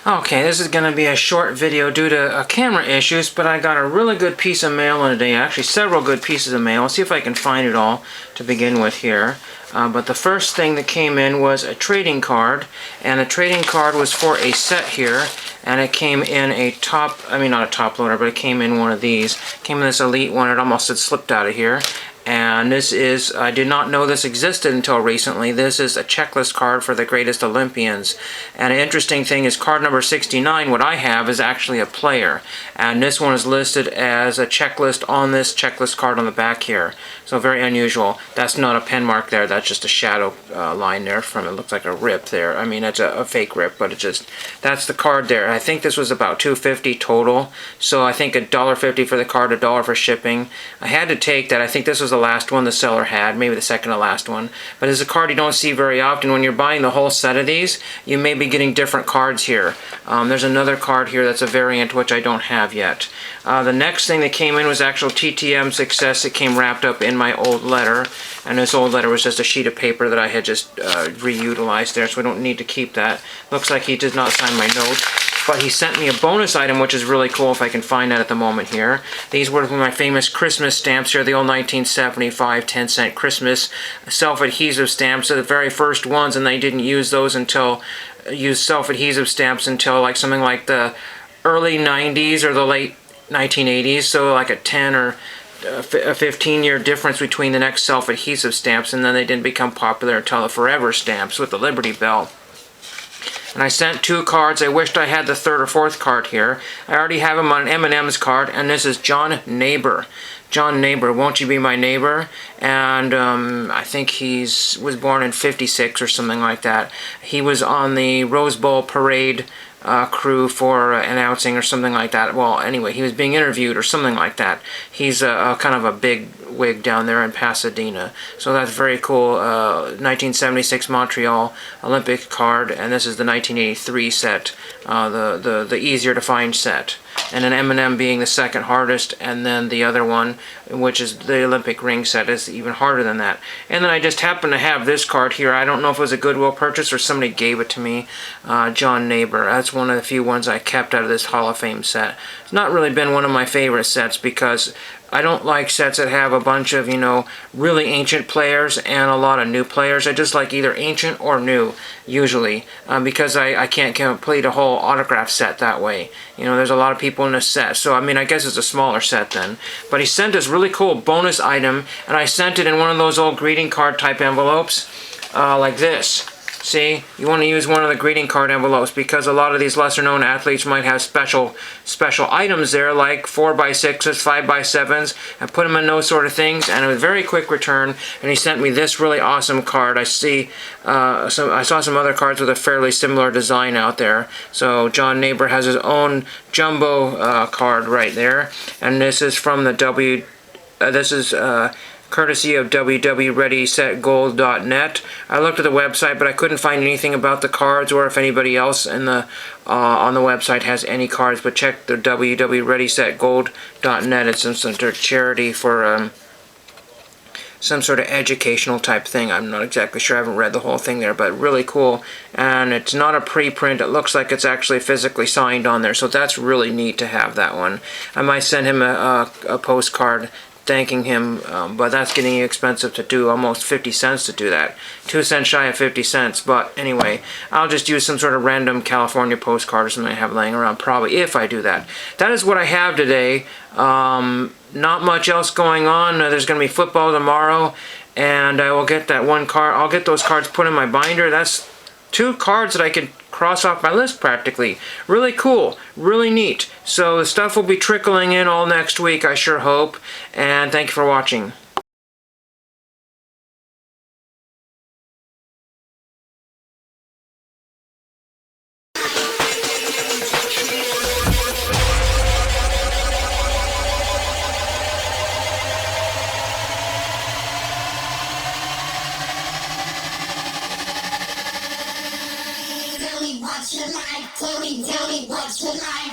Okay, this is going to be a short video due to camera issues, but I got a really good piece of mail in today. Actually, several good pieces of mail. I'll see if I can find it all to begin with here. But the first thing that came in was a trading card, and the trading card was for a set here, and it came in a not a top loader, but it came in one of these. It came in this Elite one. It almost had slipped out of here. And this is, I did not know this existed until recently. This is a checklist card for the greatest Olympians. And an interesting thing is card number 69, what I have, is actually a player. And this one is listed as a checklist on this checklist card on the back here. So very unusual. That's not a pen mark there, that's just a shadow line there from it. Looks like a rip there. I mean, it's a fake rip, but that's the card there. I think this was about $2.50 total. So I think $1.50 for the card, $1 for shipping. I had to take that. I think this was the last one the seller had, maybe the second to last one. But it's a card you don't see very often. When you're buying the whole set of these, you may be getting different cards here. There's another card here that's a variant which I don't have yet. The next thing that came in was actual TTM success. It came wrapped up in my old letter, and this old letter was just a sheet of paper that I had just reutilized there, so I don't need to keep that. Looks like he did not sign my note. But he sent me a bonus item, which is really cool if I can find that at the moment here. These were my famous Christmas stamps here, the old 1975 10-cent Christmas self-adhesive stamps. So the very first ones, and they didn't use those until, use self-adhesive stamps until like something like the early 90s or the late 1980s. So like a 10 or a 15-year difference between the next self-adhesive stamps, and then they didn't become popular until the Forever stamps with the Liberty Bell. And I sent 2 cards. I wished I had the 3rd or 4th card here. I already have him on an M&M's card, and this is John Neighbor. John Neighbor, Won't You Be My Neighbor? And I think was born in '56 or something like that. He was on the Rose Bowl parade crew for announcing or something like that. Well, anyway, he was being interviewed or something like that. He's kind of a big wig down there in Pasadena. So that's very cool. 1976 Montreal Olympic card, and this is the 1983 set, the easier to find set. And an M&M being the second hardest, and then the other one, which is the Olympic ring set, is even harder than that. And then I just happen to have this card here. I don't know if it was a Goodwill purchase or somebody gave it to me. John Neighbor. That's one of the few ones I kept out of this Hall of Fame set. It's not really been one of my favorite sets because I don't like sets that have a bunch of, really ancient players and a lot of new players. I just like either ancient or new, usually, because I can't complete a whole autograph set that way. There's a lot of people in this set, so I guess it's a smaller set then. But he sent this really cool bonus item, and I sent it in one of those old greeting card type envelopes, like this. See, you want to use one of the greeting card envelopes because a lot of these lesser known athletes might have special items there, like 4x6s, 5x7s, and put them in those sort of things. And it was a very quick return, and he sent me this really awesome card. I saw some other cards with a fairly similar design out there. So John Neighbor has his own jumbo card right there, and this is from the courtesy of www.readysetgold.net. I looked at the website, but I couldn't find anything about the cards or if anybody else on the website has any cards. But check the www.readysetgold.net. It's some sort of charity for some sort of educational type thing. I'm not exactly sure. I haven't read the whole thing there, but really cool. And it's not a preprint. It looks like it's actually physically signed on there, so that's really neat to have that one. I might send him a postcard thanking him, but that's getting expensive to do, almost 50 cents to do that. 2 cents shy of 50 cents, but anyway, I'll just use some sort of random California postcard or something I have laying around, probably, if I do that. That is what I have today. Not much else going on. There's going to be football tomorrow, and I will get that one card. I'll get those cards put in my binder. That's 2 cards that I could cross off my list practically. Really cool, really neat. So the stuff will be trickling in all next week, I sure hope, and thank you for watching. Tell me what you like, tell me what you like.